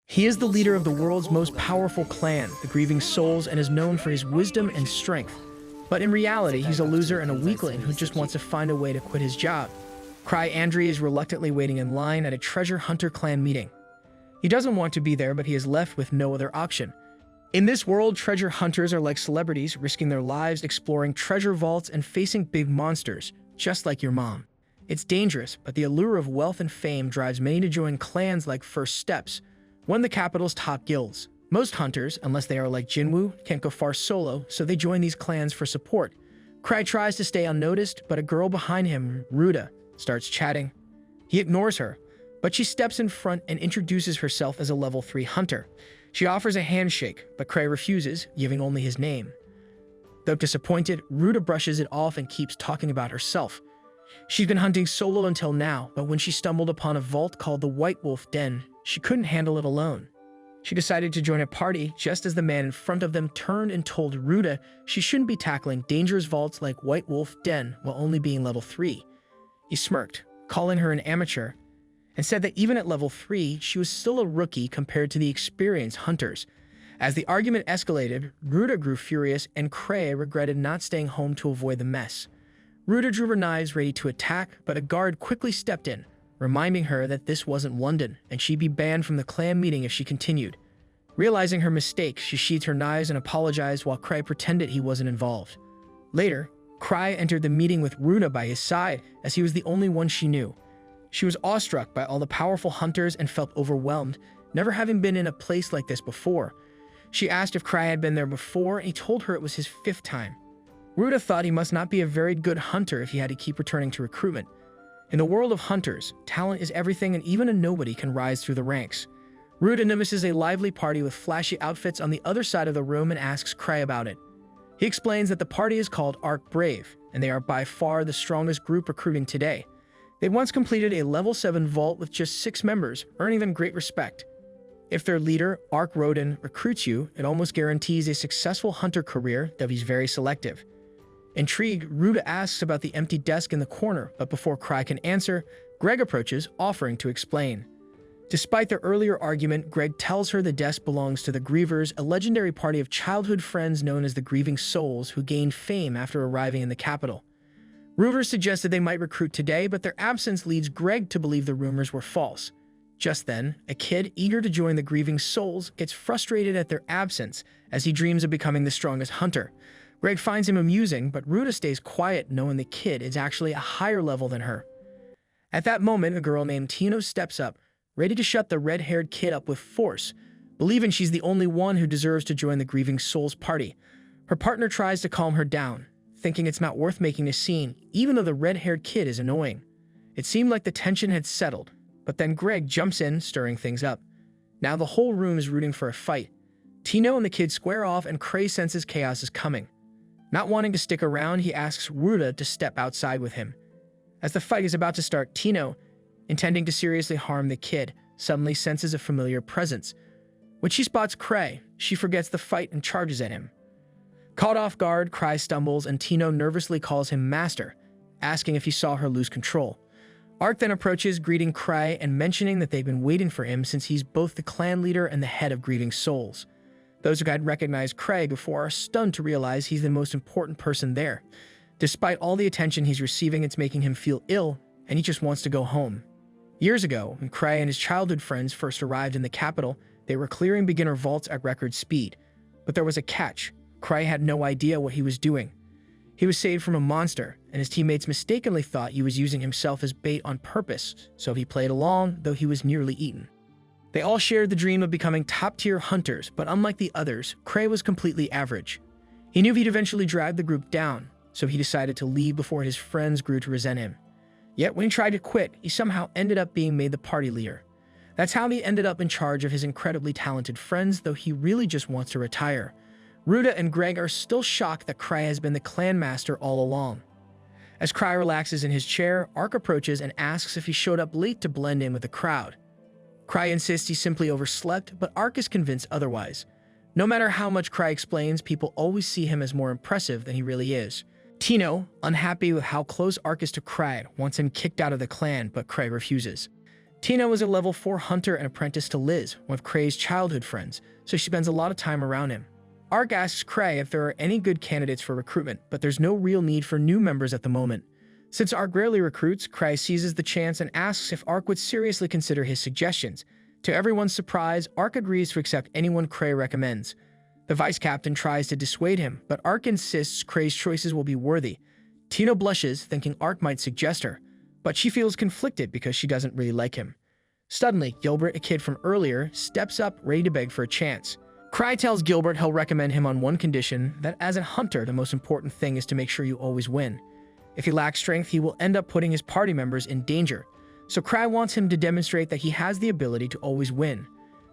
He is the leader of the world's most powerful clan, the Grieving Souls, and is known for his wisdom and strength. But in reality, he's a loser and a weakling who just wants to find a way to quit his job. Cry Andri is reluctantly waiting in line at a treasure hunter clan meeting. He doesn't want to be there, but he is left with no other option. In this world, treasure hunters are like celebrities, risking their lives exploring treasure vaults and facing big monsters, just like your mom. It's dangerous, but the allure of wealth and fame drives many to join clans like First Steps, one of the capital's top guilds. Most hunters, unless they are like Jinwoo, can't go far solo, so they join these clans for support. Cry tries to stay unnoticed, but a girl behind him, Ruta, starts chatting. He ignores her, but she steps in front and introduces herself as a level 3 hunter. She offers a handshake, but Cray refuses, giving only his name. Though disappointed, Ruta brushes it off and keeps talking about herself. She's been hunting solo until now, but when she stumbled upon a vault called the White Wolf Den, she couldn't handle it alone. She decided to join a party just as the man in front of them turned and told Ruta she shouldn't be tackling dangerous vaults like White Wolf Den while only being level 3. He smirked, calling her an amateur, and said that even at level 3, she was still a rookie compared to the experienced hunters. As the argument escalated, Ruta grew furious and Cray regretted not staying home to avoid the mess. Ruta drew her knives ready to attack, but a guard quickly stepped in, reminding her that this wasn't London and she'd be banned from the clan meeting if she continued. Realizing her mistake, she sheathed her knives and apologized while Cray pretended he wasn't involved. Later, Cray entered the meeting with Ruta by his side as he was the only one she knew. She was awestruck by all the powerful hunters and felt overwhelmed, never having been in a place like this before. She asked if Cray had been there before, and he told her it was his 5th time. Ruta thought he must not be a very good hunter if he had to keep returning to recruitment. In the world of hunters, talent is everything and even a nobody can rise through the ranks. Ruta notices a lively party with flashy outfits on the other side of the room and asks Cray about it. He explains that the party is called Arc Brave, and they are by far the strongest group recruiting today. They once completed a level 7 vault with just 6 members, earning them great respect. If their leader, Arc Rodin, recruits you, it almost guarantees a successful hunter career, though he's very selective. Intrigued, Ruta asks about the empty desk in the corner, but before Cray can answer, Greg approaches, offering to explain. Despite their earlier argument, Greg tells her the desk belongs to the Grievers, a legendary party of childhood friends known as the Grieving Souls who gained fame after arriving in the capital. Rumors suggested they might recruit today, but their absence leads Greg to believe the rumors were false. Just then, a kid eager to join the Grieving Souls gets frustrated at their absence as he dreams of becoming the strongest hunter. Greg finds him amusing, but Ruta stays quiet knowing the kid is actually a higher level than her. At that moment, a girl named Tino steps up, ready to shut the red-haired kid up with force, believing she's the only one who deserves to join the Grieving Souls party. Her partner tries to calm her down, thinking it's not worth making a scene, even though the red-haired kid is annoying. It seemed like the tension had settled, but then Greg jumps in, stirring things up. Now the whole room is rooting for a fight. Tino and the kid square off and Cray senses chaos is coming. Not wanting to stick around, he asks Ruta to step outside with him. As the fight is about to start, Tino, intending to seriously harm the kid, suddenly senses a familiar presence. When she spots Cray, she forgets the fight and charges at him. Caught off guard, Cray stumbles and Tino nervously calls him Master, asking if he saw her lose control. Arc then approaches, greeting Cray and mentioning that they've been waiting for him since he's both the clan leader and the head of Grieving Souls. Those who had recognized Cray before are stunned to realize he's the most important person there. Despite all the attention he's receiving, it's making him feel ill, and he just wants to go home. Years ago, when Cray and his childhood friends first arrived in the capital, they were clearing beginner vaults at record speed. But there was a catch. Cray had no idea what he was doing. He was saved from a monster, and his teammates mistakenly thought he was using himself as bait on purpose, so he played along, though he was nearly eaten. They all shared the dream of becoming top-tier hunters, but unlike the others, Cray was completely average. He knew he'd eventually drag the group down, so he decided to leave before his friends grew to resent him. Yet when he tried to quit, he somehow ended up being made the party leader. That's how he ended up in charge of his incredibly talented friends, though he really just wants to retire. Ruta and Greg are still shocked that Cray has been the clan master all along. As Cray relaxes in his chair, Arc approaches and asks if he showed up late to blend in with the crowd. Cray insists he simply overslept, but Arc is convinced otherwise. No matter how much Cray explains, people always see him as more impressive than he really is. Tino, unhappy with how close Arc is to Cray, wants him kicked out of the clan, but Cray refuses. Tina was a level 4 hunter and apprentice to Liz, one of Crei's childhood friends, so she spends a lot of time around him. Ark asks Crei if there are any good candidates for recruitment, but there's no real need for new members at the moment. Since Ark rarely recruits, Crei seizes the chance and asks if Ark would seriously consider his suggestions. To everyone's surprise, Ark agrees to accept anyone Crei recommends. The vice captain tries to dissuade him, but Ark insists Crei's choices will be worthy. Tina blushes, thinking Ark might suggest her, but she feels conflicted because she doesn't really like him. Suddenly, Gilbert, a kid from earlier, steps up, ready to beg for a chance. Crei tells Gilbert he'll recommend him on one condition, that as a hunter, the most important thing is to make sure you always win. If he lacks strength, he will end up putting his party members in danger. So Crei wants him to demonstrate that he has the ability to always win.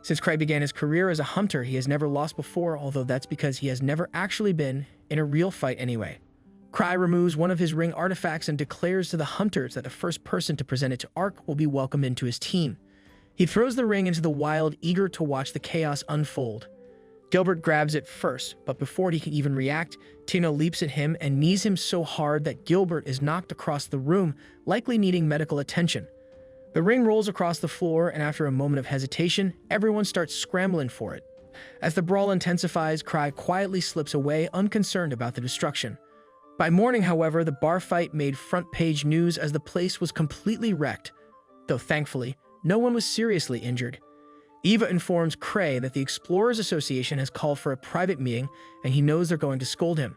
Since Crei began his career as a hunter, he has never lost before, although that's because he has never actually been in a real fight anyway. Crei removes one of his ring artifacts and declares to the hunters that the first person to present it to Ark will be welcomed into his team. He throws the ring into the wild, eager to watch the chaos unfold. Gilbert grabs it first, but before he can even react, Tina leaps at him and knees him so hard that Gilbert is knocked across the room, likely needing medical attention. The ring rolls across the floor, and after a moment of hesitation, everyone starts scrambling for it. As the brawl intensifies, Crei quietly slips away, unconcerned about the destruction. By morning, however, the bar fight made front-page news as the place was completely wrecked, though thankfully, no one was seriously injured. Eva informs Crei that the Explorers Association has called for a private meeting, and he knows they're going to scold him.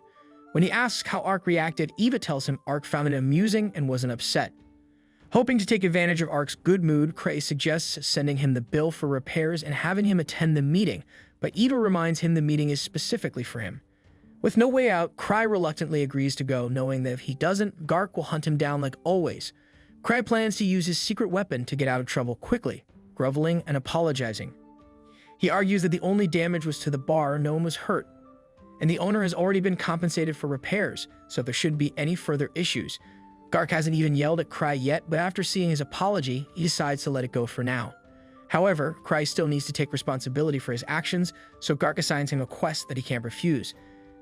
When he asks how Ark reacted, Eva tells him Ark found it amusing and wasn't upset. Hoping to take advantage of Ark's good mood, Crei suggests sending him the bill for repairs and having him attend the meeting, but Eva reminds him the meeting is specifically for him. With no way out, Crei reluctantly agrees to go, knowing that if he doesn't, Gark will hunt him down like always. Crei plans to use his secret weapon to get out of trouble quickly, groveling and apologizing. He argues that the only damage was to the bar, no one was hurt, and the owner has already been compensated for repairs, so there shouldn't be any further issues. Gark hasn't even yelled at Crei yet, but after seeing his apology, he decides to let it go for now. However, Crei still needs to take responsibility for his actions, so Gark assigns him a quest that he can't refuse.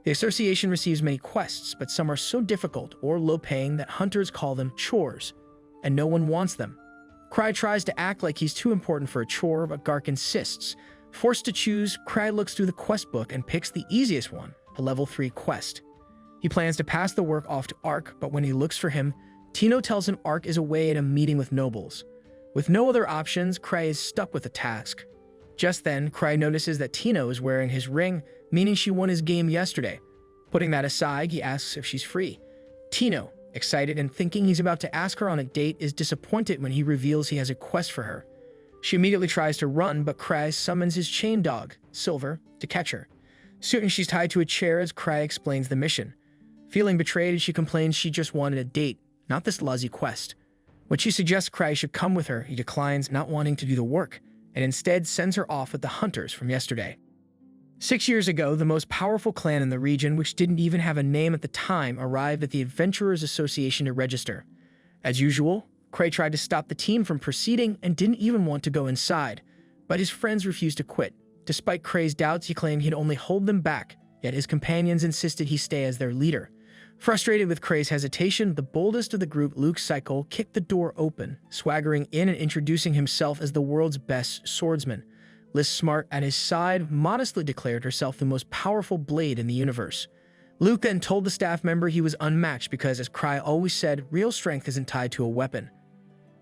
The association receives many quests, but some are so difficult or low-paying that hunters call them chores, and no one wants them. Crei tries to act like he's too important for a chore, but Gark insists. Forced to choose, Crei looks through the quest book and picks the easiest one, a level 3 quest. He plans to pass the work off to Ark, but when he looks for him, Tino tells him Ark is away at a meeting with nobles. With no other options, Crei is stuck with the task. Just then, Crei notices that Tino is wearing his ring, meaning she won his game yesterday. Putting that aside, he asks if she's free. Tino, excited and thinking he's about to ask her on a date, is disappointed when he reveals he has a quest for her. She immediately tries to run, but Crei summons his chain dog, Silver, to catch her. Soon she's tied to a chair as Crei explains the mission. Feeling betrayed, she complains she just wanted a date, not this lousy quest. When she suggests Crei should come with her, he declines, not wanting to do the work, and instead sends her off with the hunters from yesterday. 6 years ago, the most powerful clan in the region, which didn't even have a name at the time, arrived at the Adventurers Association to register. As usual, Crei tried to stop the team from proceeding and didn't even want to go inside, but his friends refused to quit. Despite Crei's doubts, he claimed he'd only hold them back, yet his companions insisted he stay as their leader. Frustrated with Crei's hesitation, the boldest of the group, Luke Cycle, kicked the door open, swaggering in and introducing himself as the world's best swordsman. Liz Smart, at his side, modestly declared herself the most powerful blade in the universe. Luke then told the staff member he was unmatched because, as Crei always said, real strength isn't tied to a weapon.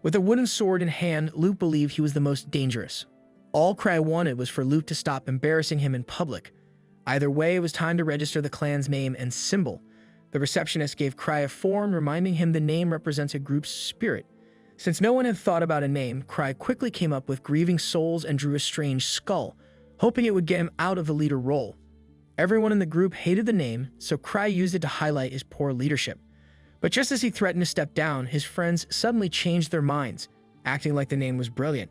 With a wooden sword in hand, Luke believed he was the most dangerous. All Crei wanted was for Luke to stop embarrassing him in public. Either way, it was time to register the clan's name and symbol. The receptionist gave Crei a form, reminding him the name represents a group's spirit. Since no one had thought about a name, Crei quickly came up with Grieving Souls and drew a strange skull, hoping it would get him out of the leader role. Everyone in the group hated the name, so Crei used it to highlight his poor leadership. But just as he threatened to step down, his friends suddenly changed their minds, acting like the name was brilliant.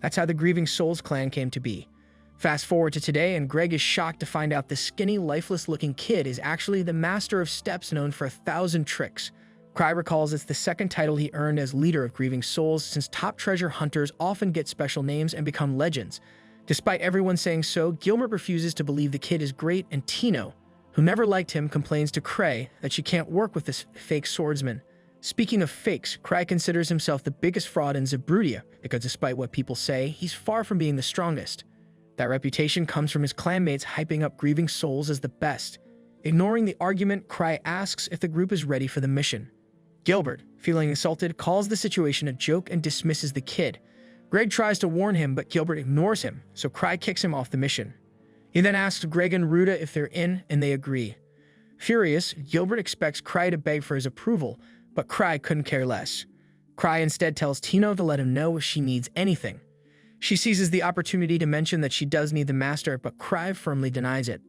That's how the Grieving Souls clan came to be. Fast forward to today, and Greg is shocked to find out the skinny, lifeless-looking kid is actually the master of steps known for 1,000 tricks. Crei recalls it's the second title he earned as leader of Grieving Souls, since top treasure hunters often get special names and become legends. Despite everyone saying so, Gilbert refuses to believe the kid is great, and Tino, who never liked him, complains to Crei that she can't work with this fake swordsman. Speaking of fakes, Cry considers himself the biggest fraud in Zabrudia because despite what people say, he's far from being the strongest. That reputation comes from his clanmates hyping up Grieving Souls as the best. Ignoring the argument, Cry asks if the group is ready for the mission. Gilbert, feeling insulted, calls the situation a joke and dismisses the kid. Greg tries to warn him, but Gilbert ignores him, so Cry kicks him off the mission. He then asks Greg and Ruta if they're in, and they agree. Furious, Gilbert expects Cry to beg for his approval, but Cry couldn't care less. Cry instead tells Tino to let him know if she needs anything. She seizes the opportunity to mention that she does need the master, but Cry firmly denies it.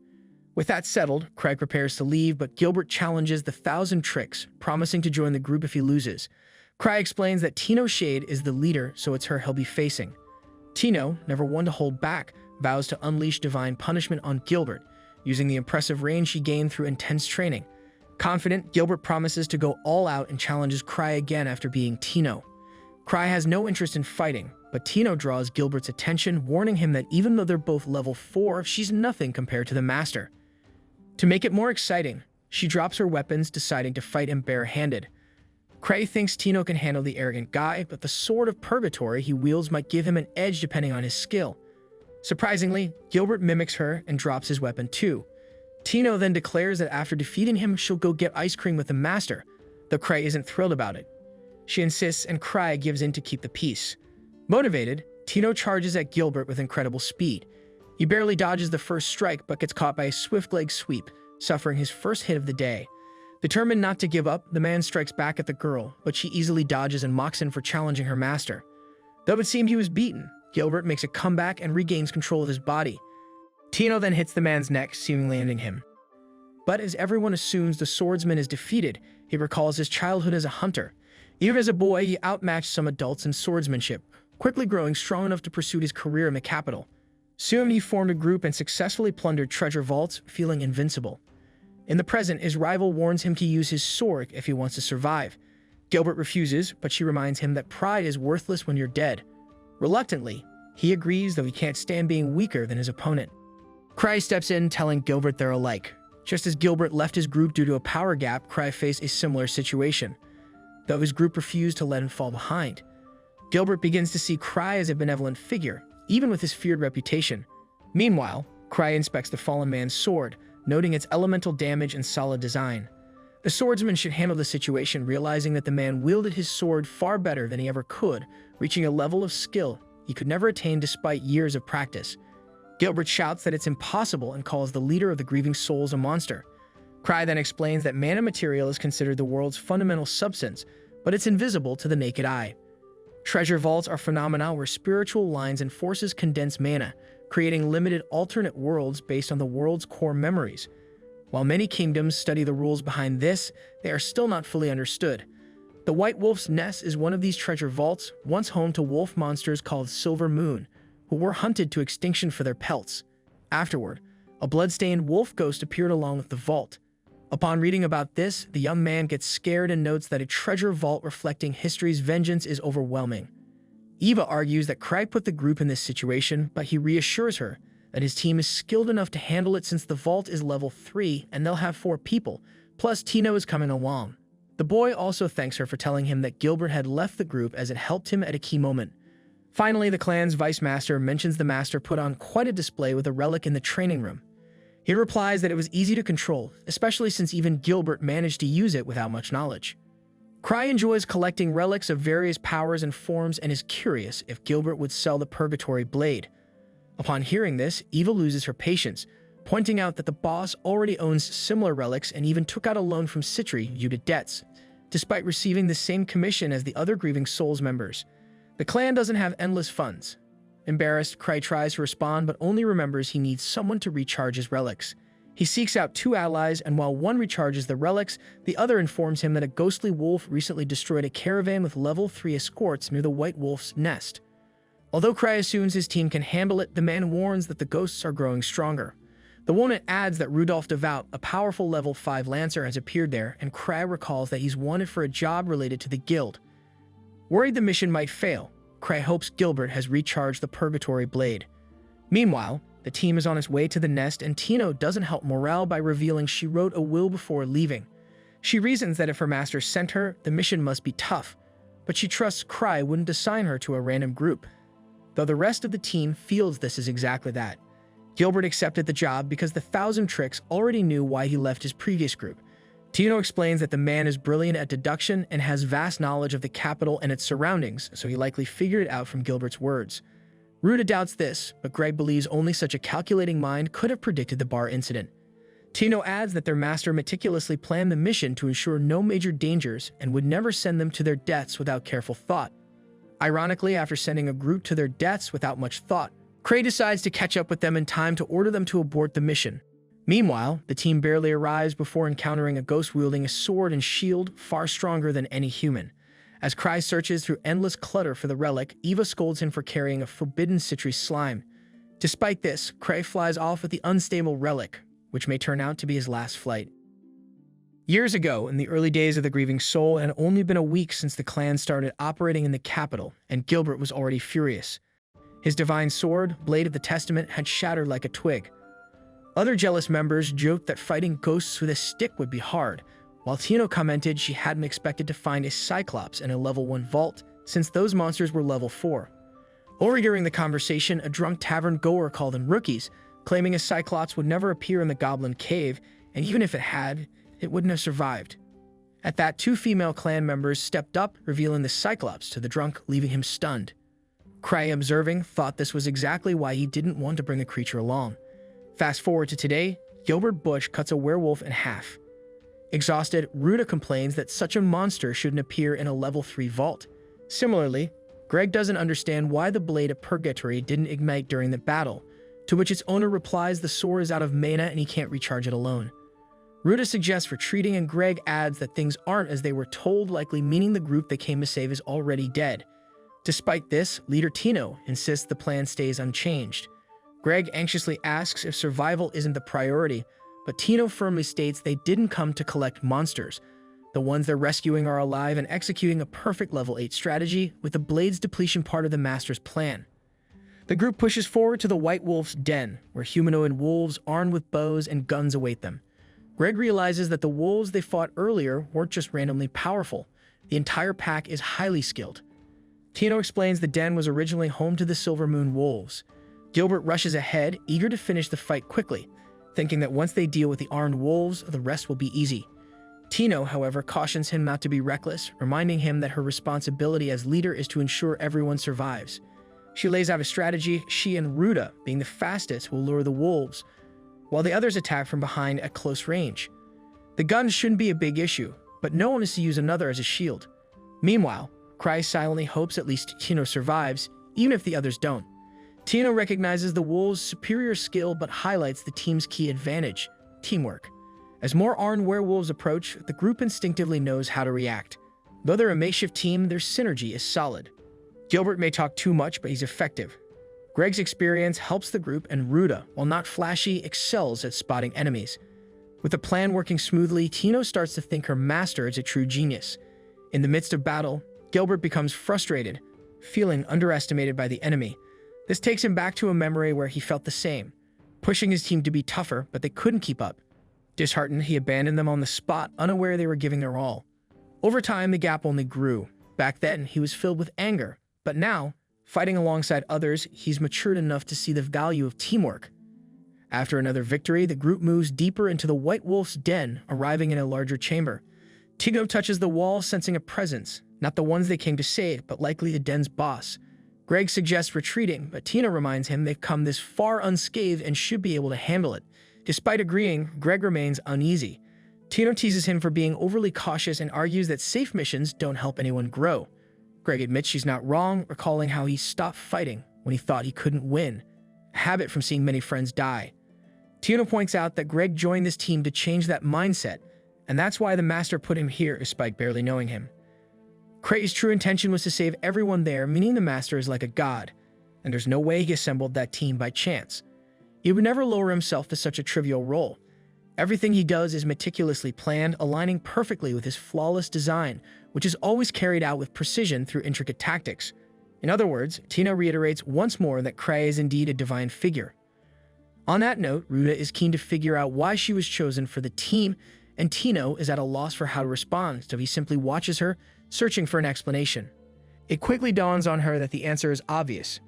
With that settled, Craig prepares to leave, but Gilbert challenges the 1,000 tricks, promising to join the group if he loses. Cry explains that Tino Shade is the leader, so it's her he'll be facing. Tino, never one to hold back, vows to unleash divine punishment on Gilbert, using the impressive range she gained through intense training. Confident, Gilbert promises to go all out and challenges Cry again after being Tino. Cry has no interest in fighting, but Tino draws Gilbert's attention, warning him that even though they're both level 4, she's nothing compared to the master. To make it more exciting, she drops her weapons, deciding to fight him bare-handed. Cray thinks Tino can handle the arrogant guy, but the sword of purgatory he wields might give him an edge depending on his skill. Surprisingly, Gilbert mimics her and drops his weapon too. Tino then declares that after defeating him, she'll go get ice cream with the master, though Cray isn't thrilled about it. She insists and Cray gives in to keep the peace. Motivated, Tino charges at Gilbert with incredible speed. He barely dodges the first strike but gets caught by a swift leg sweep, suffering his first hit of the day. Determined not to give up, the man strikes back at the girl, but she easily dodges and mocks him for challenging her master. Though it seemed he was beaten, Gilbert makes a comeback and regains control of his body. Tino then hits the man's neck, seemingly ending him. But as everyone assumes the swordsman is defeated, he recalls his childhood as a hunter. Even as a boy, he outmatched some adults in swordsmanship, quickly growing strong enough to pursue his career in the capital. Soon he formed a group and successfully plundered treasure vaults, feeling invincible. In the present, his rival warns him to use his sword if he wants to survive. Gilbert refuses, but she reminds him that pride is worthless when you're dead. Reluctantly, he agrees, though he can't stand being weaker than his opponent. Cry steps in, telling Gilbert they're alike. Just as Gilbert left his group due to a power gap, Cry faced a similar situation, though his group refused to let him fall behind. Gilbert begins to see Cry as a benevolent figure, even with his feared reputation. Meanwhile, Cry inspects the fallen man's sword, noting its elemental damage and solid design. The swordsman should handle the situation, realizing that the man wielded his sword far better than he ever could, reaching a level of skill he could never attain despite years of practice. Gilbert shouts that it's impossible and calls the leader of the Grieving Souls a monster. Cry then explains that mana material is considered the world's fundamental substance, but it's invisible to the naked eye. Treasure vaults are phenomena where spiritual lines and forces condense mana, creating limited alternate worlds based on the world's core memories. While many kingdoms study the rules behind this, they are still not fully understood. The White Wolf's Nest is one of these treasure vaults, once home to wolf monsters called Silver Moon, who were hunted to extinction for their pelts. Afterward, a blood-stained wolf ghost appeared along with the vault. Upon reading about this, the young man gets scared and notes that a treasure vault reflecting history's vengeance is overwhelming. Eva argues that Craig put the group in this situation, but he reassures her that his team is skilled enough to handle it since the vault is level 3 and they'll have 4 people, plus Tino is coming along. The boy also thanks her for telling him that Gilbert had left the group as it helped him at a key moment. Finally, the clan's vice master mentions the master put on quite a display with a relic in the training room. He replies that it was easy to control, especially since even Gilbert managed to use it without much knowledge. Cry enjoys collecting relics of various powers and forms and is curious if Gilbert would sell the Purgatory Blade. Upon hearing this, Eva loses her patience, pointing out that the boss already owns similar relics and even took out a loan from Citri due to debts, despite receiving the same commission as the other Grieving Souls members. The clan doesn't have endless funds. Embarrassed, Cry tries to respond but only remembers he needs someone to recharge his relics. He seeks out 2 allies, and while one recharges the relics, the other informs him that a ghostly wolf recently destroyed a caravan with level 3 escorts near the White Wolf's Nest. Although Cry assumes his team can handle it, the man warns that the ghosts are growing stronger. The woman adds that Rudolph Devout, a powerful level 5 lancer, has appeared there, and Cry recalls that he's wanted for a job related to the guild. Worried the mission might fail, Cry hopes Gilbert has recharged the Purgatory Blade. Meanwhile, the team is on its way to the nest, and Tino doesn't help morale by revealing she wrote a will before leaving. She reasons that if her master sent her, the mission must be tough, but she trusts Cry wouldn't assign her to a random group, though the rest of the team feels this is exactly that. Gilbert accepted the job because the Thousand Tricks already knew why he left his previous group. Tino explains that the man is brilliant at deduction and has vast knowledge of the capital and its surroundings, so he likely figured it out from Gilbert's words. Ruta doubts this, but Greg believes only such a calculating mind could have predicted the bar incident. Tino adds that their master meticulously planned the mission to ensure no major dangers and would never send them to their deaths without careful thought. Ironically, after sending a group to their deaths without much thought, Cray decides to catch up with them in time to order them to abort the mission. Meanwhile, the team barely arrives before encountering a ghost wielding a sword and shield far stronger than any human. As Cry searches through endless clutter for the relic, Eva scolds him for carrying a forbidden citrus slime. Despite this, Cray flies off with the unstable relic, which may turn out to be his last flight. Years ago, in the early days of the Grieving Soul, it had only been a week since the clan started operating in the capital, and Gilbert was already furious. His divine sword, Blade of the Testament, had shattered like a twig. Other jealous members joked that fighting ghosts with a stick would be hard, while Tino commented she hadn't expected to find a Cyclops in a level 1 vault, since those monsters were level 4. Overhearing the conversation, a drunk tavern goer called them rookies, claiming a Cyclops would never appear in the Goblin Cave, and even if it had, it wouldn't have survived. At that, 2 female clan members stepped up, revealing the Cyclops to the drunk, leaving him stunned. Cry, observing, thought this was exactly why he didn't want to bring the creature along. Fast forward to today, Gilbert Bush cuts a werewolf in half. Exhausted, Ruta complains that such a monster shouldn't appear in a level 3 vault. Similarly, Greg doesn't understand why the Blade of Purgatory didn't ignite during the battle, to which its owner replies the sword is out of mana and he can't recharge it alone. Ruta suggests retreating, and Greg adds that things aren't as they were told, likely meaning the group they came to save is already dead. Despite this, leader Tino insists the plan stays unchanged. Greg anxiously asks if survival isn't the priority, but Tino firmly states they didn't come to collect monsters. The ones they're rescuing are alive and executing a perfect level 8 strategy, with the Blade's depletion part of the Master's plan. The group pushes forward to the White Wolf's den, where humanoid wolves armed with bows and guns await them. Greg realizes that the wolves they fought earlier weren't just randomly powerful. The entire pack is highly skilled. Tino explains the den was originally home to the Silver Moon wolves. Gilbert rushes ahead, eager to finish the fight quickly, thinking that once they deal with the armed wolves, the rest will be easy. Tino, however, cautions him not to be reckless, reminding him that her responsibility as leader is to ensure everyone survives. She lays out a strategy. She and Ruta, being the fastest, will lure the wolves, while the others attack from behind at close range. The guns shouldn't be a big issue, but no one is to use another as a shield. Meanwhile, Cry silently hopes at least Tino survives, even if the others don't. Tino recognizes the wolves' superior skill but highlights the team's key advantage: teamwork. As more armed werewolves approach, the group instinctively knows how to react. Though they're a makeshift team, their synergy is solid. Gilbert may talk too much, but he's effective. Greg's experience helps the group, and Ruta, while not flashy, excels at spotting enemies. With the plan working smoothly, Tino starts to think her master is a true genius. In the midst of battle, Gilbert becomes frustrated, feeling underestimated by the enemy. This takes him back to a memory where he felt the same, pushing his team to be tougher, but they couldn't keep up. Disheartened, he abandoned them on the spot, unaware they were giving their all. Over time, the gap only grew. Back then, he was filled with anger, but now, fighting alongside others, he's matured enough to see the value of teamwork. After another victory, the group moves deeper into the White Wolf's den, arriving in a larger chamber. Tino touches the wall, sensing a presence, not the ones they came to save, but likely the den's boss. Greg suggests retreating, but Tino reminds him they've come this far unscathed and should be able to handle it. Despite agreeing, Greg remains uneasy. Tino teases him for being overly cautious and argues that safe missions don't help anyone grow. Greg admits she's not wrong, recalling how he stopped fighting when he thought he couldn't win, a habit from seeing many friends die. Tino points out that Greg joined this team to change that mindset, and that's why the Master put him here despite barely knowing him. Cray's true intention was to save everyone there, meaning the Master is like a god, and there's no way he assembled that team by chance. He would never lower himself to such a trivial role. Everything he does is meticulously planned, aligning perfectly with his flawless design, which is always carried out with precision through intricate tactics. In other words, Tino reiterates once more that Cray is indeed a divine figure. On that note, Ruta is keen to figure out why she was chosen for the team, and Tino is at a loss for how to respond, so he simply watches her, searching for an explanation. It quickly dawns on her that the answer is obvious.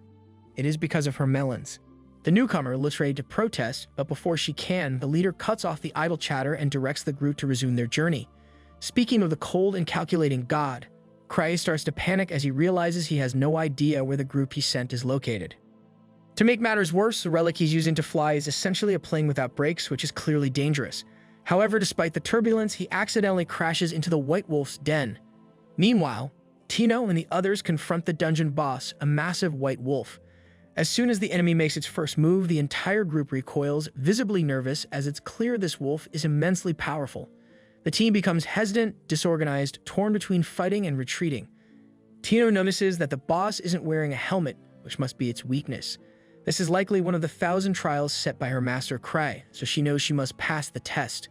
It is because of her melons. The newcomer looks ready to protest, but before she can, the leader cuts off the idle chatter and directs the group to resume their journey. Speaking of the cold and calculating god, Cry starts to panic as he realizes he has no idea where the group he sent is located. To make matters worse, the relic he's using to fly is essentially a plane without brakes, which is clearly dangerous. However, despite the turbulence, he accidentally crashes into the White Wolf's den. Meanwhile, Tino and the others confront the dungeon boss, a massive white wolf. As soon as the enemy makes its first move, the entire group recoils, visibly nervous, as it's clear this wolf is immensely powerful. The team becomes hesitant, disorganized, torn between fighting and retreating. Tino notices that the boss isn't wearing a helmet, which must be its weakness. This is likely one of the 1,000 trials set by her master Cry, so she knows she must pass the test.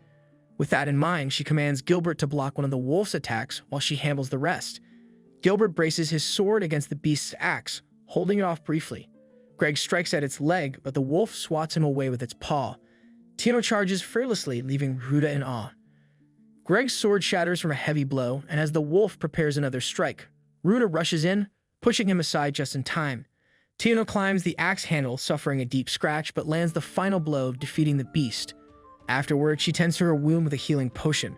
With that in mind, she commands Gilbert to block one of the wolf's attacks while she handles the rest. Gilbert braces his sword against the beast's axe, holding it off briefly. Greg strikes at its leg, but the wolf swats him away with its paw. Tino charges fearlessly, leaving Ruda in awe. Greg's sword shatters from a heavy blow, and as the wolf prepares another strike, Ruda rushes in, pushing him aside just in time. Tino climbs the axe handle, suffering a deep scratch, but lands the final blow, defeating the beast. Afterward, she tends to her wound with a healing potion.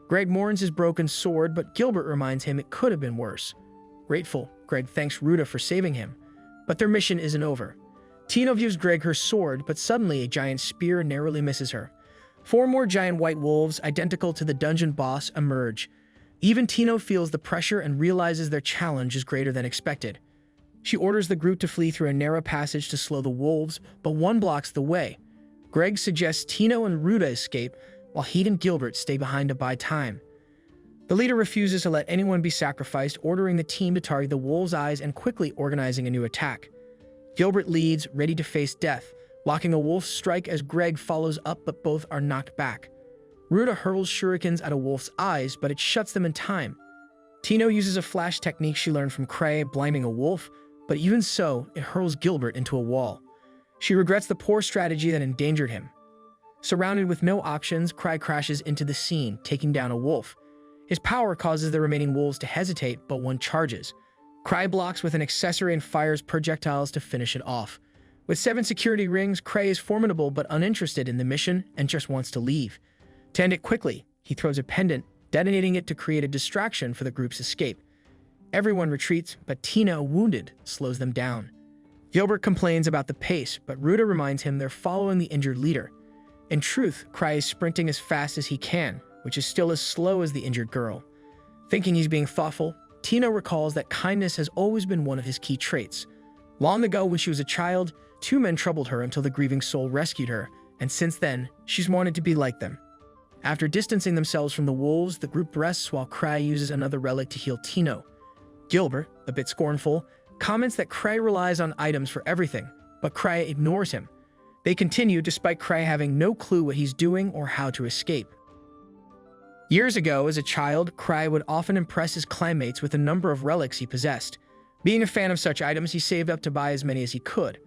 Greg mourns his broken sword, but Gilbert reminds him it could have been worse. Grateful, Greg thanks Ruda for saving him, but their mission isn't over. Tino gives Greg her sword, but suddenly a giant spear narrowly misses her. 4 more giant white wolves, identical to the dungeon boss, emerge. Even Tino feels the pressure and realizes their challenge is greater than expected. She orders the group to flee through a narrow passage to slow the wolves, but one blocks the way. Greg suggests Tino and Ruda escape, while he and Gilbert stay behind to buy time. The leader refuses to let anyone be sacrificed, ordering the team to target the wolves' eyes and quickly organizing a new attack. Gilbert leads, ready to face death, blocking a wolf's strike as Greg follows up, but both are knocked back. Ruda hurls shurikens at a wolf's eyes, but it shuts them in time. Tino uses a flash technique she learned from Cray, blinding a wolf, but even so, it hurls Gilbert into a wall. She regrets the poor strategy that endangered him. Surrounded with no options, Cry crashes into the scene, taking down a wolf. His power causes the remaining wolves to hesitate, but one charges. Cry blocks with an accessory and fires projectiles to finish it off. With 7 security rings, Cray is formidable but uninterested in the mission and just wants to leave. To end it quickly, he throws a pendant, detonating it to create a distraction for the group's escape. Everyone retreats, but Tino, wounded, slows them down. Gilbert complains about the pace, but Ruda reminds him they're following the injured leader. In truth, Cry is sprinting as fast as he can, which is still as slow as the injured girl. Thinking he's being thoughtful, Tino recalls that kindness has always been one of his key traits. Long ago, when she was a child, 2 men troubled her until the grieving soul rescued her, and since then, she's wanted to be like them. After distancing themselves from the wolves, the group rests while Cry uses another relic to heal Tino. Gilbert, a bit scornful, comments that Cray relies on items for everything, but Cray ignores him. They continue despite Cray having no clue what he's doing or how to escape. Years ago, as a child, Cray would often impress his clanmates with a number of relics he possessed. Being a fan of such items, he saved up to buy as many as he could.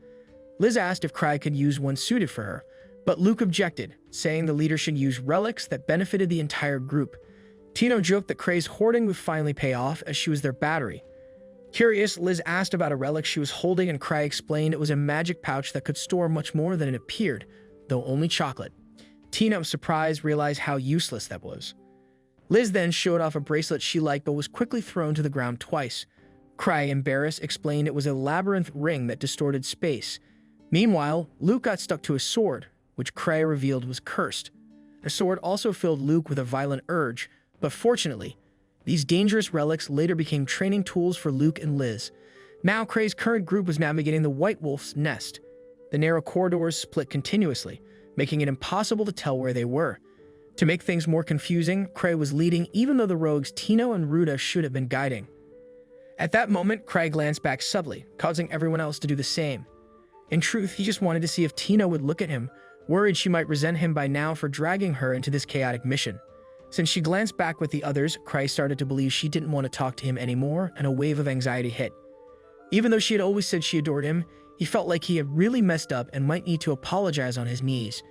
Liz asked if Cray could use one suited for her, but Luke objected, saying the leader should use relics that benefited the entire group. Tino joked that Cray's hoarding would finally pay off, as she was their battery. Curious, Liz asked about a relic she was holding, and Cray explained it was a magic pouch that could store much more than it appeared, though only chocolate. Tino, surprised, realized how useless that was. Liz then showed off a bracelet she liked but was quickly thrown to the ground twice. Cray, embarrassed, explained it was a labyrinth ring that distorted space. Meanwhile, Luke got stuck to a sword, which Cray revealed was cursed. The sword also filled Luke with a violent urge, but fortunately, these dangerous relics later became training tools for Luke and Liz. Now Cray's current group was navigating the White Wolf's nest. The narrow corridors split continuously, making it impossible to tell where they were. To make things more confusing, Cray was leading even though the rogues Tino and Ruda should have been guiding. At that moment, Cray glanced back subtly, causing everyone else to do the same. In truth, he just wanted to see if Tino would look at him, worried she might resent him by now for dragging her into this chaotic mission. Since she glanced back with the others, Cray started to believe she didn't want to talk to him anymore, and a wave of anxiety hit. Even though she had always said she adored him, he felt like he had really messed up and might need to apologize on his knees.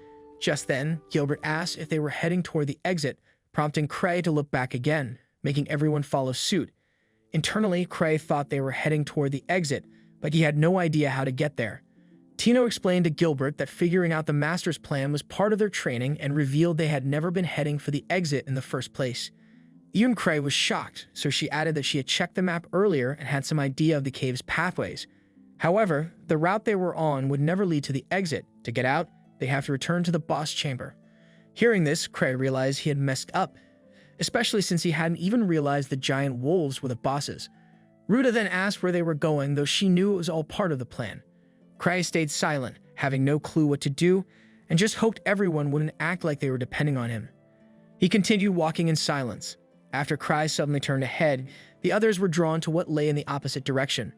Just then, Gilbert asked if they were heading toward the exit, prompting Cray to look back again, making everyone follow suit. Internally, Cray thought they were heading toward the exit, but he had no idea how to get there. Tino explained to Gilbert that figuring out the Master's plan was part of their training and revealed they had never been heading for the exit in the first place. Even Cray was shocked, so she added that she had checked the map earlier and had some idea of the cave's pathways. However, the route they were on would never lead to the exit. To get out, they have to return to the boss chamber. Hearing this, Cray realized he had messed up, especially since he hadn't even realized the giant wolves were the bosses. Ruta then asked where they were going, though she knew it was all part of the plan. Cray stayed silent, having no clue what to do, and just hoped everyone wouldn't act like they were depending on him. He continued walking in silence. After Cray suddenly turned ahead, the others were drawn to what lay in the opposite direction.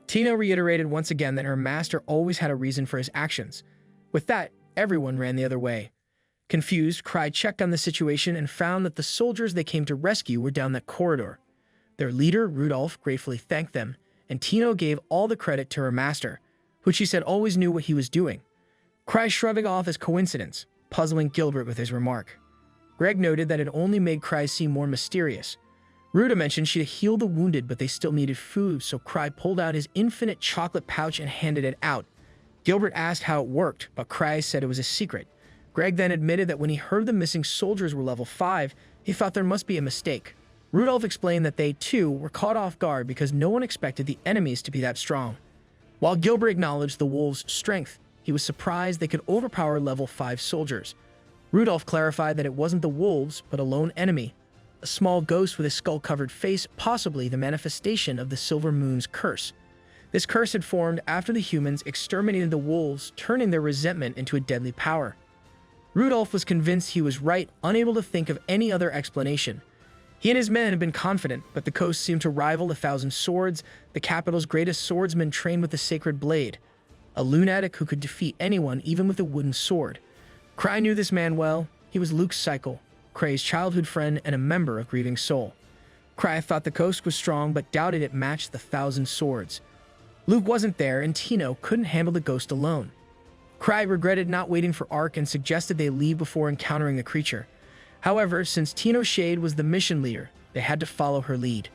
Tino reiterated once again that her master always had a reason for his actions. With that, everyone ran the other way. Confused, Cray checked on the situation and found that the soldiers they came to rescue were down that corridor. Their leader, Rudolph, gratefully thanked them, and Tino gave all the credit to her master, who she said always knew what he was doing. Cray shrugged it off as coincidence, puzzling Gilbert with his remark. Greg noted that it only made Cray seem more mysterious. Ruta mentioned she'd healed the wounded, but they still needed food, so Cray pulled out his infinite chocolate pouch and handed it out. Gilbert asked how it worked, but Cray said it was a secret. Greg then admitted that when he heard the missing soldiers were level 5, he thought there must be a mistake. Rudolph explained that they, too, were caught off guard because no one expected the enemies to be that strong. While Gilbert acknowledged the wolves' strength, he was surprised they could overpower level 5 soldiers. Rudolph clarified that it wasn't the wolves, but a lone enemy, a small ghost with a skull-covered face, possibly the manifestation of the Silver Moon's curse. This curse had formed after the humans exterminated the wolves, turning their resentment into a deadly power. Rudolph was convinced he was right, unable to think of any other explanation. He and his men had been confident, but the coast seemed to rival 1,000 swords, the capital's greatest swordsman trained with the sacred blade. A lunatic who could defeat anyone, even with a wooden sword. Cray knew this man well. He was Luke's cycle, Cray's childhood friend and a member of Grieving Soul. Cray thought the coast was strong, but doubted it matched the 1,000 swords. Luke wasn't there, and Tino couldn't handle the ghost alone. Cray regretted not waiting for Ark and suggested they leave before encountering the creature. However, since Tino Shade was the mission leader, they had to follow her lead.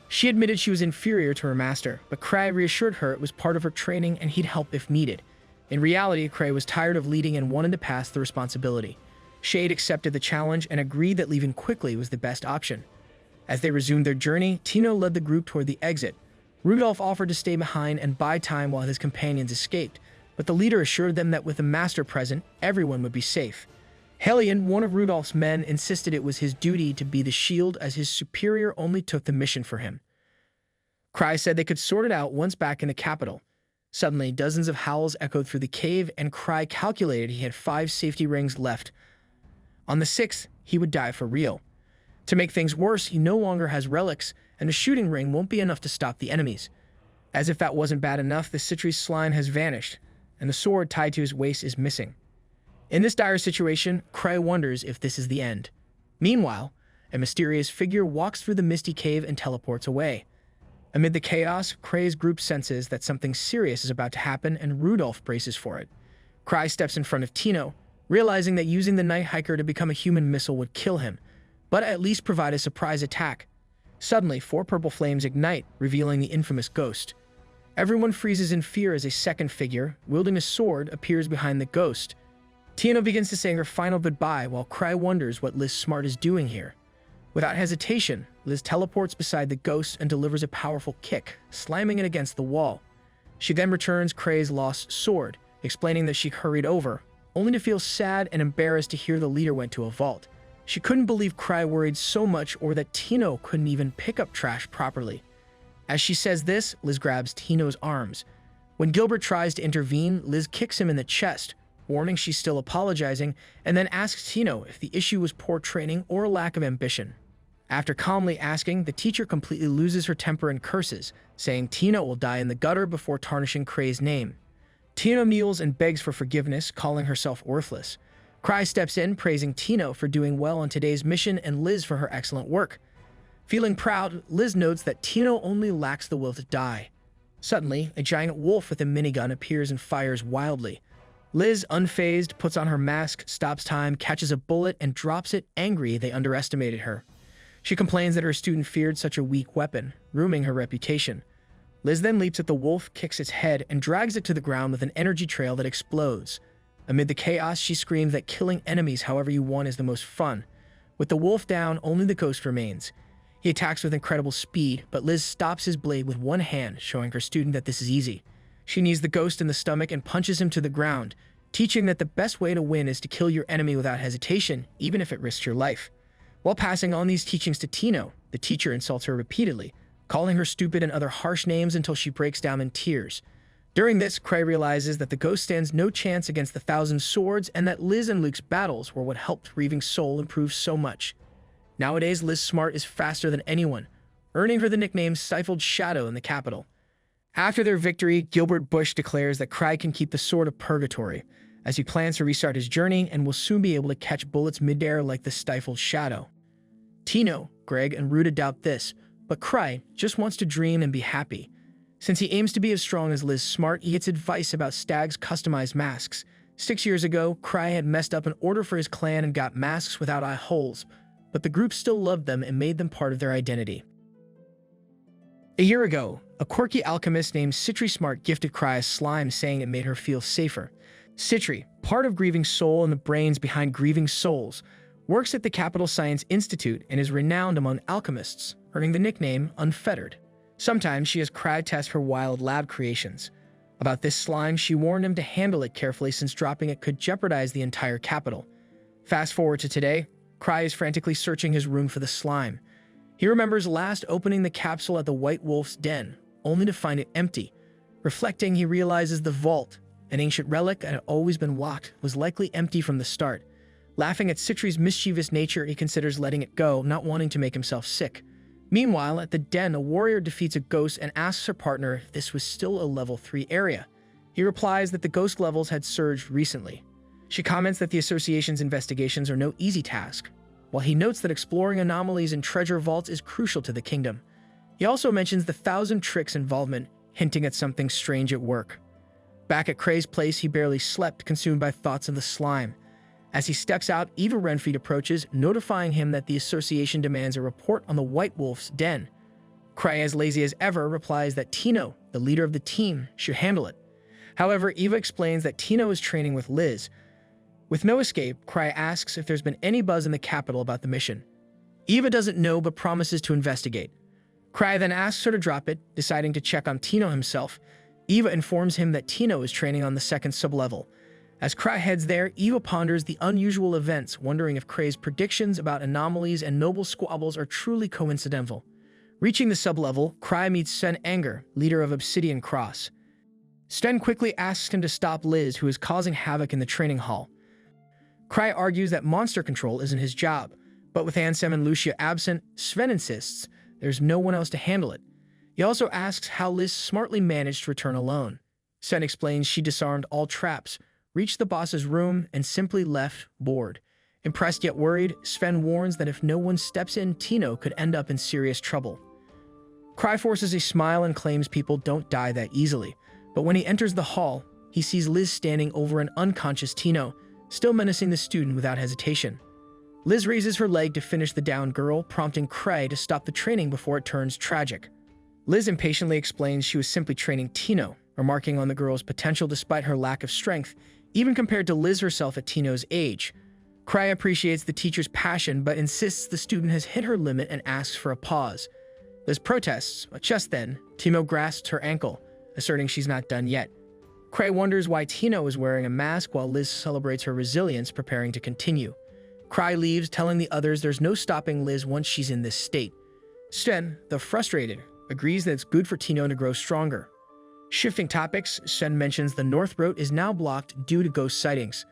She admitted she was inferior to her master, but Cray reassured her it was part of her training and he'd help if needed. In reality, Cray was tired of leading and wanted to pass the responsibility. Shade accepted the challenge and agreed that leaving quickly was the best option. As they resumed their journey, Tino led the group toward the exit. Rudolph offered to stay behind and buy time while his companions escaped, but the leader assured them that with the master present, everyone would be safe. Hellion, one of Rudolph's men, insisted it was his duty to be the shield as his superior only took the mission for him. Cray said they could sort it out once back in the capital. Suddenly, dozens of howls echoed through the cave, and Cray calculated he had 5 safety rings left. On the 6th, he would die for real. To make things worse, he no longer has relics, and a shooting ring won't be enough to stop the enemies. As if that wasn't bad enough, the citrus line has vanished, and the sword tied to his waist is missing. In this dire situation, Cray wonders if this is the end. Meanwhile, a mysterious figure walks through the misty cave and teleports away. Amid the chaos, Cray's group senses that something serious is about to happen, and Rudolph braces for it. Cray steps in front of Tino, realizing that using the night hiker to become a human missile would kill him, but at least provide a surprise attack. Suddenly, 4 purple flames ignite, revealing the infamous ghost. Everyone freezes in fear as a second figure, wielding a sword, appears behind the ghost. Tino begins to say her final goodbye while Cray wonders what Liz Smart is doing here. Without hesitation, Liz teleports beside the ghost and delivers a powerful kick, slamming it against the wall. She then returns Cray's lost sword, explaining that she hurried over, only to feel sad and embarrassed to hear the leader went to a vault. She couldn't believe Cray worried so much or that Tino couldn't even pick up trash properly. As she says this, Liz grabs Tino's arms. When Gilbert tries to intervene, Liz kicks him in the chest, warning she's still apologizing, and then asks Tino if the issue was poor training or a lack of ambition. After calmly asking, the teacher completely loses her temper and curses, saying Tino will die in the gutter before tarnishing Cray's name. Tino kneels and begs for forgiveness, calling herself worthless. Cray steps in, praising Tino for doing well on today's mission and Liz for her excellent work. Feeling proud, Liz notes that Tino only lacks the will to die. Suddenly, a giant wolf with a minigun appears and fires wildly. Liz, unfazed, puts on her mask, stops time, catches a bullet, and drops it, angry they underestimated her. She complains that her student feared such a weak weapon, ruining her reputation. Liz then leaps at the wolf, kicks its head, and drags it to the ground with an energy trail that explodes. Amid the chaos, she screams that killing enemies however you want is the most fun. With the wolf down, only the ghost remains. He attacks with incredible speed, but Liz stops his blade with one hand, showing her student that this is easy. She knees the ghost in the stomach and punches him to the ground, teaching that the best way to win is to kill your enemy without hesitation, even if it risks your life. While passing on these teachings to Tino, the teacher insults her repeatedly, calling her stupid and other harsh names until she breaks down in tears. During this, Cray realizes that the ghost stands no chance against the Thousand Swords and that Liz and Luke's battles were what helped Grieving Soul improve so much. Nowadays, Liz Smart is faster than anyone, earning her the nickname Stifled Shadow in the capital. After their victory, Gilbert Bush declares that Cry can keep the Sword of Purgatory, as he plans to restart his journey and will soon be able to catch bullets midair like the Stifled Shadow. Tino, Greg, and Ruta doubt this, but Cry just wants to dream and be happy. Since he aims to be as strong as Liz Smart, he gets advice about Stag's customized masks. 6 years ago, Cry had messed up an order for his clan and got masks without eye holes, but the group still loved them and made them part of their identity. A year ago, a quirky alchemist named Citri Smart gifted Cry a slime, saying it made her feel safer. Citri, part of Grieving Soul and the brains behind Grieving Souls, works at the Capital Science Institute and is renowned among alchemists, earning the nickname Unfettered. Sometimes she has Cry test her wild lab creations. About this slime, she warned him to handle it carefully since dropping it could jeopardize the entire capital. Fast forward to today, Cry is frantically searching his room for the slime. He remembers last opening the capsule at the White Wolf's den, only to find it empty. Reflecting, he realizes the vault, an ancient relic that had always been locked, was likely empty from the start. Laughing at Citri's mischievous nature, he considers letting it go, not wanting to make himself sick. Meanwhile, at the den, a warrior defeats a ghost and asks her partner if this was still a level 3 area. He replies that the ghost levels had surged recently. She comments that the association's investigations are no easy task, while he notes that exploring anomalies in treasure vaults is crucial to the kingdom. He also mentions the Thousand Tricks involvement, hinting at something strange at work. Back at Cray's place, he barely slept, consumed by thoughts of the slime. As he steps out, Eva Renfried approaches, notifying him that the association demands a report on the White Wolf's den. Cray, as lazy as ever, replies that Tino, the leader of the team, should handle it. However, Eva explains that Tino is training with Liz. With no escape, Cray asks if there's been any buzz in the capital about the mission. Eva doesn't know but promises to investigate. Cray then asks her to drop it, deciding to check on Tino himself. Eva informs him that Tino is training on the second sublevel. As Cray heads there, Eva ponders the unusual events, wondering if Cray's predictions about anomalies and noble squabbles are truly coincidental. Reaching the sublevel, Cray meets Sven Anger, leader of Obsidian Cross. Sven quickly asks him to stop Liz, who is causing havoc in the training hall. Cray argues that monster control isn't his job, but with Ansem and Lucia absent, Sven insists there's no one else to handle it. He also asks how Liz smartly managed to return alone. Sven explains she disarmed all traps, reached the boss's room, and simply left, bored. Impressed yet worried, Sven warns that if no one steps in, Tino could end up in serious trouble. Cray forces a smile and claims people don't die that easily, but when he enters the hall, he sees Liz standing over an unconscious Tino, still menacing the student without hesitation. Liz raises her leg to finish the downed girl, prompting Cray to stop the training before it turns tragic. Liz impatiently explains she was simply training Tino, remarking on the girl's potential despite her lack of strength, even compared to Liz herself at Tino's age. Cray appreciates the teacher's passion, but insists the student has hit her limit and asks for a pause. Liz protests, but just then, Tino grasps her ankle, asserting she's not done yet. Cray wonders why Tino is wearing a mask while Liz celebrates her resilience, preparing to continue. Cray leaves, telling the others there's no stopping Liz once she's in this state. Sven, though frustrated, agrees that it's good for Tino to grow stronger. Shifting topics, Sven mentions the North Road is now blocked due to ghost sightings.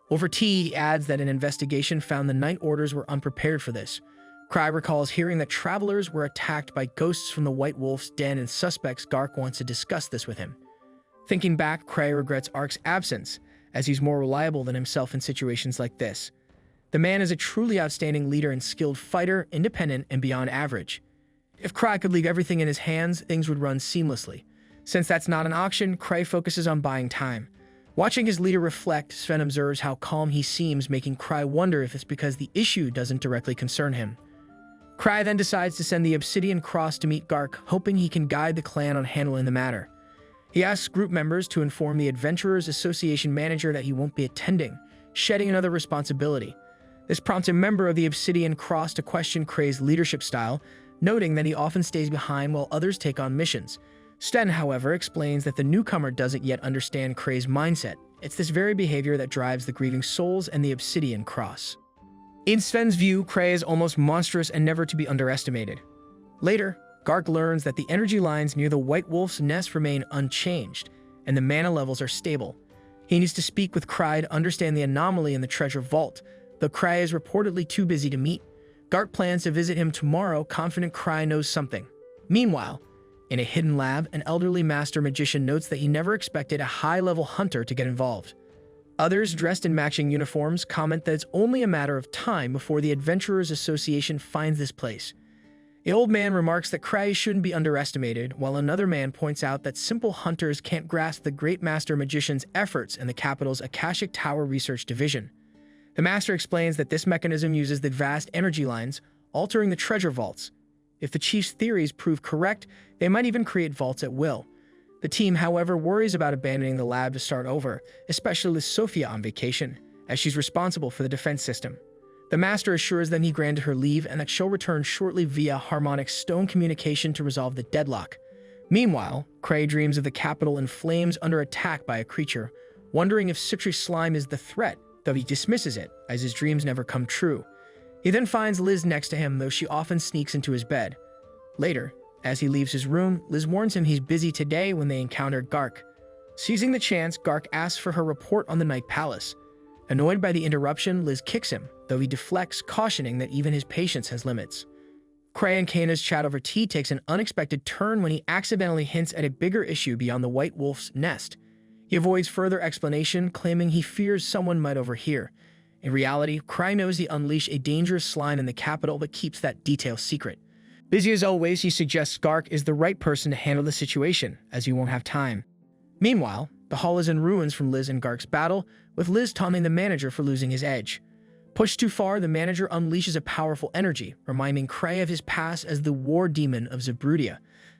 Over tea, he adds that an investigation found the Night Orders were unprepared for this. Cray recalls hearing that travelers were attacked by ghosts from the White Wolf's den and suspects Gark wants to discuss this with him. Thinking back, Cray regrets Ark's absence, as he's more reliable than himself in situations like this. The man is a truly outstanding leader and skilled fighter, independent and beyond average. If Cray could leave everything in his hands, things would run seamlessly. Since that's not an option, Cray focuses on buying time. Watching his leader reflect, Sven observes how calm he seems, making Cry wonder if it's because the issue doesn't directly concern him. Cry then decides to send the Obsidian Cross to meet Gark, hoping he can guide the clan on handling the matter. He asks group members to inform the Adventurers Association manager that he won't be attending, shedding another responsibility. This prompts a member of the Obsidian Cross to question Cray's leadership style, noting that he often stays behind while others take on missions. Sten, however, explains that the newcomer doesn't yet understand Cray's mindset. It's this very behavior that drives the Grieving Souls and the Obsidian Cross. In Sven's view, Cray is almost monstrous and never to be underestimated. Later, Gark learns that the energy lines near the White Wolf's nest remain unchanged, and the mana levels are stable. He needs to speak with Cry to understand the anomaly in the treasure vault, though Cry is reportedly too busy to meet. Gark plans to visit him tomorrow, confident Cry knows something. Meanwhile, in a hidden lab, an elderly master magician notes that he never expected a high-level hunter to get involved. Others, dressed in matching uniforms, comment that it's only a matter of time before the Adventurers Association finds this place. The old man remarks that Cry shouldn't be underestimated, while another man points out that simple hunters can't grasp the great master magician's efforts in the capital's Akashic Tower Research Division. The master explains that this mechanism uses the vast energy lines, altering the treasure vaults. If the chief's theories prove correct, they might even create vaults at will. The team, however, worries about abandoning the lab to start over, especially with Sophia on vacation, as she's responsible for the defense system. The master assures them he granted her leave and that she'll return shortly via harmonic stone communication to resolve the deadlock. Meanwhile, Cray dreams of the capital in flames under attack by a creature, wondering if citrus slime is the threat, though he dismisses it, as his dreams never come true. He then finds Liz next to him, though she often sneaks into his bed. Later, as he leaves his room, Liz warns him he's busy today when they encounter Gark. Seizing the chance, Gark asks for her report on the Night Palace. Annoyed by the interruption, Liz kicks him, though he deflects, cautioning that even his patience has limits. Cray and Kana's chat over tea takes an unexpected turn when he accidentally hints at a bigger issue beyond the White Wolf's nest. He avoids further explanation, claiming he fears someone might overhear. In reality, Cray knows he unleashed a dangerous slime in the capital but keeps that detail secret. Busy as always, he suggests Gark is the right person to handle the situation, as he won't have time. Meanwhile, the hall is in ruins from Liz and Gark's battle, with Liz taunting the manager for losing his edge. Pushed too far, the manager unleashes a powerful energy, reminding Cray of his past as the war demon of Zabrudia.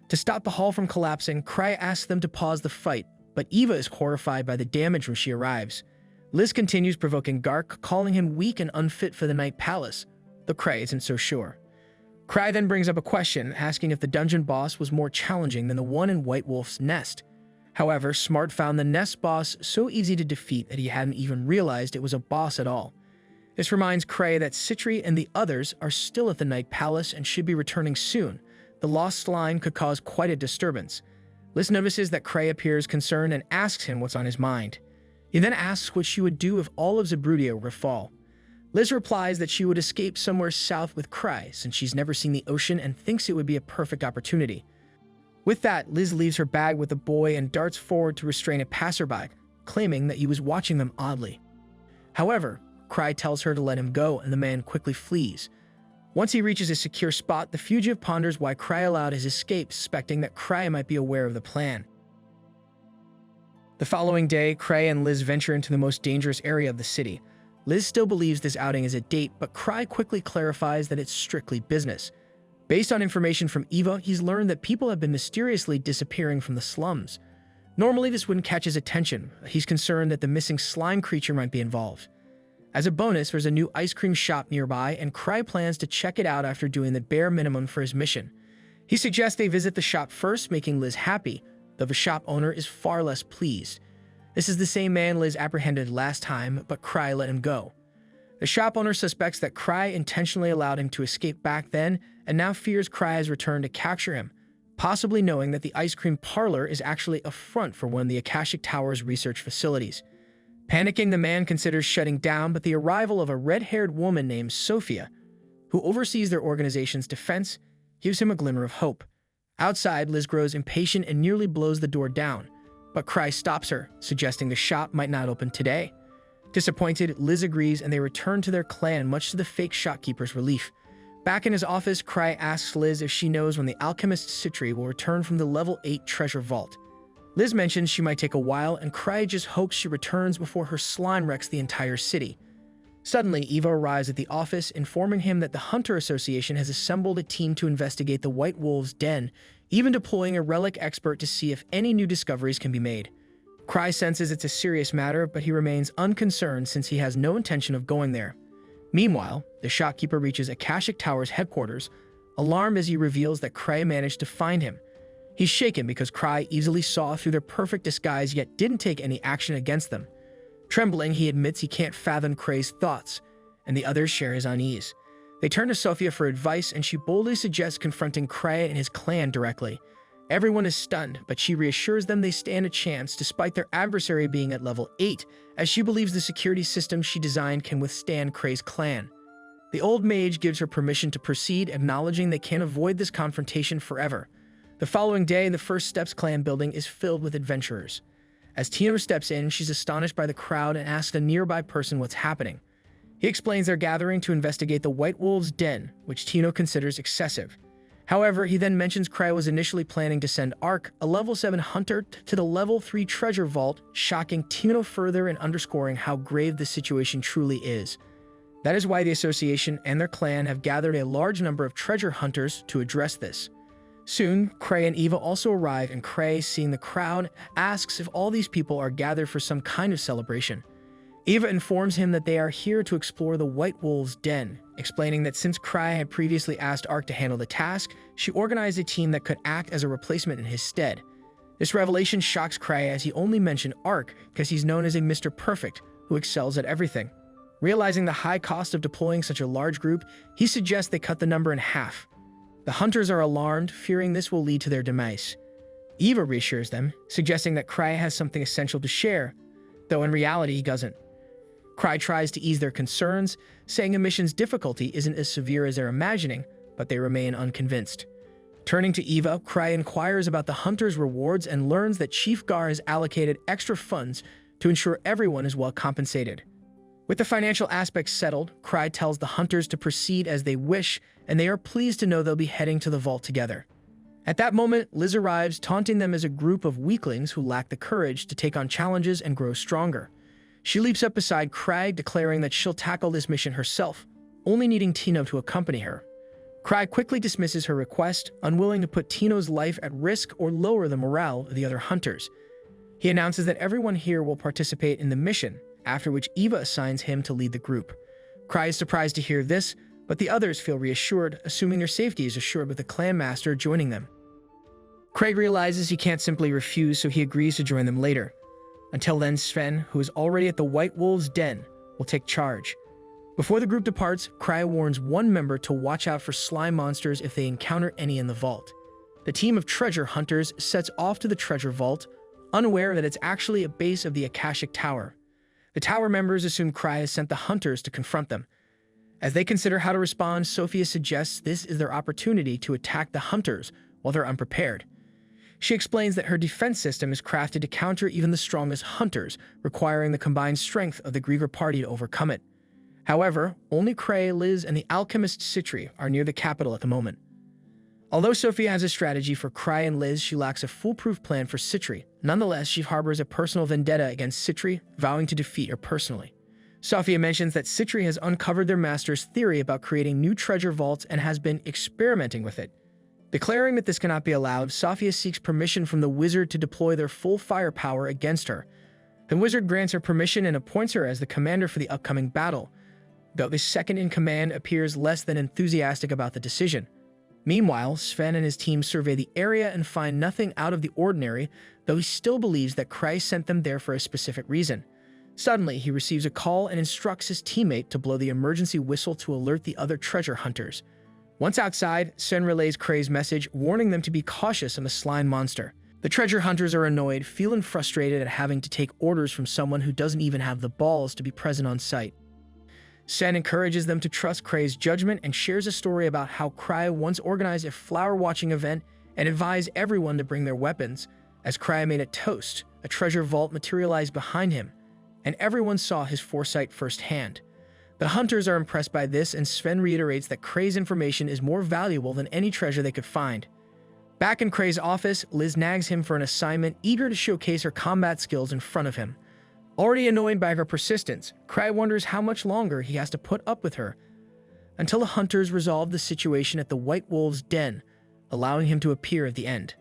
To stop the hall from collapsing, Cray asks them to pause the fight, but Eva is horrified by the damage when she arrives. Liz continues provoking Gark, calling him weak and unfit for the Night Palace, though Cray isn't so sure. Cray then brings up a question, asking if the dungeon boss was more challenging than the one in White Wolf's nest. However, Smart found the nest boss so easy to defeat that he hadn't even realized it was a boss at all. This reminds Cray that Citri and the others are still at the Night Palace and should be returning soon. The lost slime could cause quite a disturbance. Liz notices that Cray appears concerned and asks him what's on his mind. He then asks what she would do if all of Zabrudia were to fall. Liz replies that she would escape somewhere south with Cray, since she's never seen the ocean and thinks it would be a perfect opportunity. With that, Liz leaves her bag with the boy and darts forward to restrain a passerby, claiming that he was watching them oddly. However, Cray tells her to let him go, and the man quickly flees. Once he reaches a secure spot, the fugitive ponders why Cray allowed his escape, suspecting that Cray might be aware of the plan. The following day, Cray and Liz venture into the most dangerous area of the city. Liz still believes this outing is a date, but Cray quickly clarifies that it's strictly business. Based on information from Eva, he's learned that people have been mysteriously disappearing from the slums. Normally, this wouldn't catch his attention. He's concerned that the missing slime creature might be involved. As a bonus, there's a new ice cream shop nearby, and Cray plans to check it out after doing the bare minimum for his mission. He suggests they visit the shop first, making Liz happy, though the shop owner is far less pleased. This is the same man Liz apprehended last time, but Cray let him go. The shop owner suspects that Cray intentionally allowed him to escape back then, and now fears Cray has returned to capture him, possibly knowing that the ice cream parlor is actually a front for one of the Akashic Tower's research facilities. Panicking, the man considers shutting down, but the arrival of a red-haired woman named Sophia, who oversees their organization's defense, gives him a glimmer of hope. Outside, Liz grows impatient and nearly blows the door down, but Cray stops her, suggesting the shop might not open today. Disappointed, Liz agrees and they return to their clan, much to the fake shopkeeper's relief. Back in his office, Cray asks Liz if she knows when the alchemist Citri will return from the level 8 treasure vault. Liz mentions she might take a while, and Cry just hopes she returns before her slime wrecks the entire city. Suddenly, Eva arrives at the office, informing him that the Hunter Association has assembled a team to investigate the White Wolf's den, even deploying a relic expert to see if any new discoveries can be made. Cry senses it's a serious matter, but he remains unconcerned since he has no intention of going there. Meanwhile, the shopkeeper reaches Akashic Tower's headquarters, alarmed as he reveals that Cry managed to find him. He's shaken because Cry easily saw through their perfect disguise yet didn't take any action against them. Trembling, he admits he can't fathom Cray's thoughts, and the others share his unease. They turn to Sophia for advice, and she boldly suggests confronting Cray and his clan directly. Everyone is stunned, but she reassures them they stand a chance despite their adversary being at level 8, as she believes the security system she designed can withstand Cray's clan. The old mage gives her permission to proceed, acknowledging they can't avoid this confrontation forever. The following day, the First Steps clan building is filled with adventurers. As Tino steps in, she's astonished by the crowd and asks a nearby person what's happening. He explains they're gathering to investigate the White Wolf's den, which Tino considers excessive. However, he then mentions Cry was initially planning to send Ark, a level 7 hunter, to the level 3 treasure vault, shocking Tino further and underscoring how grave the situation truly is. That is why the association and their clan have gathered a large number of treasure hunters to address this. Soon, Cray and Eva also arrive, and Cray, seeing the crowd, asks if all these people are gathered for some kind of celebration. Eva informs him that they are here to explore the White Wolf's den, explaining that since Cry had previously asked Ark to handle the task, she organized a team that could act as a replacement in his stead. This revelation shocks Cry as he only mentioned Ark because he's known as a Mr. Perfect who excels at everything. Realizing the high cost of deploying such a large group, he suggests they cut the number in half. The hunters are alarmed, fearing this will lead to their demise. Eva reassures them, suggesting that Cry has something essential to share, though in reality he doesn't. Cry tries to ease their concerns, saying the mission's difficulty isn't as severe as they're imagining, but they remain unconvinced. Turning to Eva, Cry inquires about the hunters' rewards and learns that Chief Gar has allocated extra funds to ensure everyone is well compensated. With the financial aspects settled, Cry tells the hunters to proceed as they wish, and they are pleased to know they'll be heading to the vault together. At that moment, Liz arrives, taunting them as a group of weaklings who lack the courage to take on challenges and grow stronger. She leaps up beside Cry, declaring that she'll tackle this mission herself, only needing Tino to accompany her. Cry quickly dismisses her request, unwilling to put Tino's life at risk or lower the morale of the other hunters. He announces that everyone here will participate in the mission, after which Eva assigns him to lead the group. Cry is surprised to hear this, but the others feel reassured, assuming their safety is assured with the clan master joining them. Craig realizes he can't simply refuse, so he agrees to join them later. Until then, Sven, who is already at the White Wolf's den, will take charge. Before the group departs, Cry warns one member to watch out for slime monsters if they encounter any in the vault. The team of treasure hunters sets off to the treasure vault, unaware that it's actually a base of the Akashic Tower. The tower members assume Cry has sent the hunters to confront them. As they consider how to respond, Sophia suggests this is their opportunity to attack the hunters while they're unprepared. She explains that her defense system is crafted to counter even the strongest hunters, requiring the combined strength of the Griever party to overcome it. However, only Cray, Liz, and the alchemist Citri are near the capital at the moment. Although Sophia has a strategy for Cry and Liz, she lacks a foolproof plan for Citri. Nonetheless, she harbors a personal vendetta against Citri, vowing to defeat her personally. Sophia mentions that Citri has uncovered their master's theory about creating new treasure vaults and has been experimenting with it. Declaring that this cannot be allowed, Sophia seeks permission from the wizard to deploy their full firepower against her. The wizard grants her permission and appoints her as the commander for the upcoming battle, though the second-in-command appears less than enthusiastic about the decision. Meanwhile, Sven and his team survey the area and find nothing out of the ordinary, though he still believes that Christ sent them there for a specific reason. Suddenly, he receives a call and instructs his teammate to blow the emergency whistle to alert the other treasure hunters. Once outside, Sven relays Cray's message, warning them to be cautious of the slime monster. The treasure hunters are annoyed, feeling frustrated at having to take orders from someone who doesn't even have the balls to be present on site. Sen encourages them to trust Cray's judgment and shares a story about how Cray once organized a flower-watching event and advised everyone to bring their weapons. As Cray made a toast, a treasure vault materialized behind him, and everyone saw his foresight firsthand. The hunters are impressed by this, and Sven reiterates that Cray's information is more valuable than any treasure they could find. Back in Kray's office, Liz nags him for an assignment, eager to showcase her combat skills in front of him. Already annoyed by her persistence, Kray wonders how much longer he has to put up with her, until the hunters resolve the situation at the White Wolf's den, allowing him to appear at the end.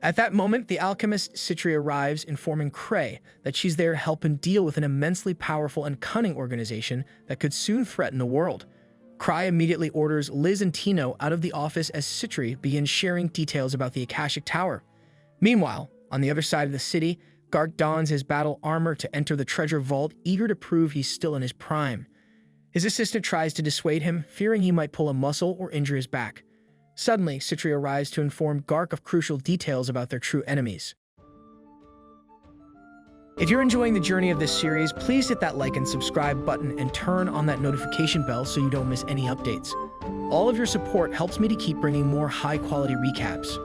At that moment, the alchemist Citri arrives, informing Kray that she's there to help him deal with an immensely powerful and cunning organization that could soon threaten the world. Kray immediately orders Liz and Tino out of the office as Citri begins sharing details about the Akashic Tower. Meanwhile, on the other side of the city, Gark dons his battle armor to enter the treasure vault, eager to prove he's still in his prime. His assistant tries to dissuade him, fearing he might pull a muscle or injure his back. Suddenly, Citri arrives to inform Gark of crucial details about their true enemies. If you're enjoying the journey of this series, please hit that like and subscribe button and turn on that notification bell so you don't miss any updates. All of your support helps me to keep bringing more high-quality recaps.